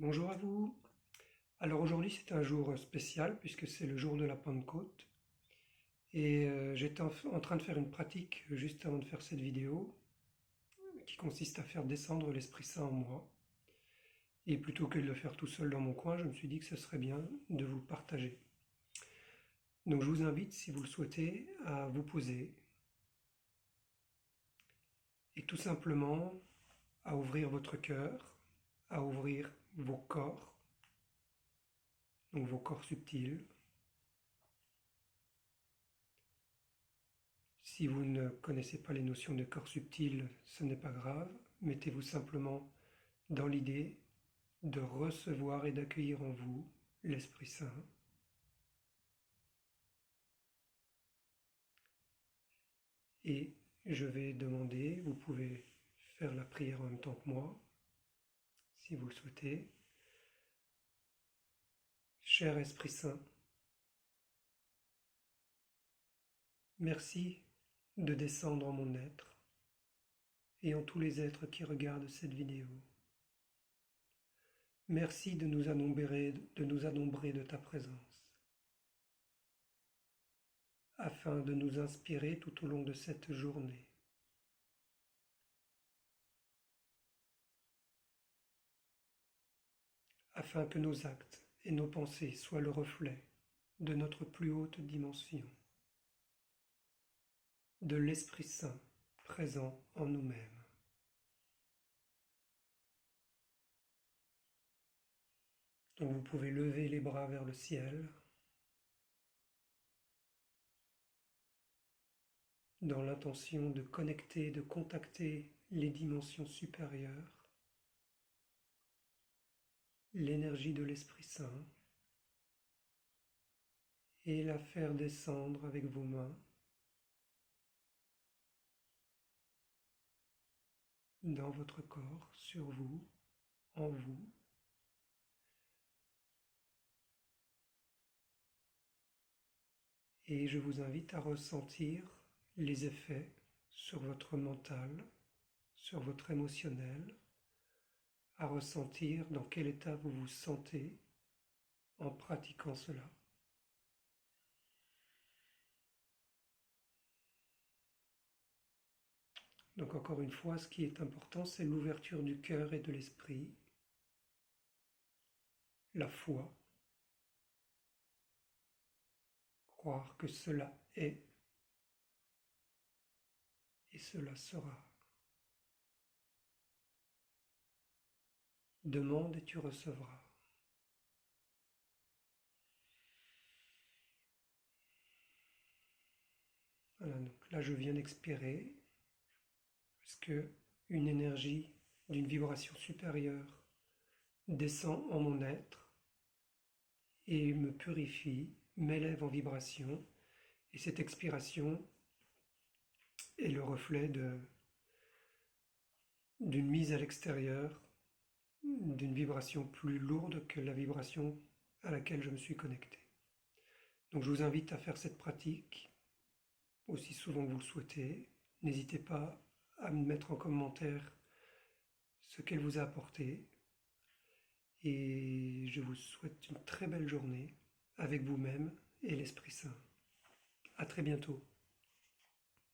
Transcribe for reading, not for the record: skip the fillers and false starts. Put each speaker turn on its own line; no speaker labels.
Bonjour à vous. Alors aujourd'hui c'est un jour spécial puisque c'est le jour de la Pentecôte et j'étais en train de faire une pratique juste avant de faire cette vidéo qui consiste à faire descendre l'Esprit Saint en moi. Et plutôt que de le faire tout seul dans mon coin, je me suis dit que ce serait bien de vous le partager. Donc je vous invite, si vous le souhaitez, à vous poser et tout simplement à ouvrir votre cœur, à ouvrir vos corps, donc vos corps subtils. Si vous ne connaissez pas les notions de corps subtil, ce n'est pas grave. Mettez-vous simplement dans l'idée de recevoir et d'accueillir en vous l'Esprit Saint. Et je vais demander, vous pouvez faire la prière en même temps que moi, si vous le souhaitez. Cher Esprit Saint, merci de descendre en mon être et en tous les êtres qui regardent cette vidéo. Merci de nous adombrer de ta présence, afin de nous inspirer tout au long de cette journée. Afin que nos actes et nos pensées soient le reflet de notre plus haute dimension, de l'Esprit Saint présent en nous-mêmes. Donc vous pouvez lever les bras vers le ciel, dans l'intention de connecter, de contacter les dimensions supérieures, l'énergie de l'Esprit Saint, et la faire descendre avec vos mains dans votre corps, sur vous, en vous. Et je vous invite à ressentir les effets sur votre mental, sur votre émotionnel, à ressentir dans quel état vous vous sentez en pratiquant cela. Donc encore une fois, ce qui est important, c'est l'ouverture du cœur et de l'esprit, la foi, croire que cela est et cela sera. Demande et tu recevras. Voilà, donc là je viens d'expirer, parce que une énergie d'une vibration supérieure descend en mon être et me purifie, m'élève en vibration, et cette expiration est le reflet d'une mise à l'extérieur, d'une vibration plus lourde que la vibration à laquelle je me suis connecté. Donc je vous invite à faire cette pratique aussi souvent que vous le souhaitez. N'hésitez pas à me mettre en commentaire ce qu'elle vous a apporté. Et je vous souhaite une très belle journée avec vous-même et l'Esprit Saint. À très bientôt.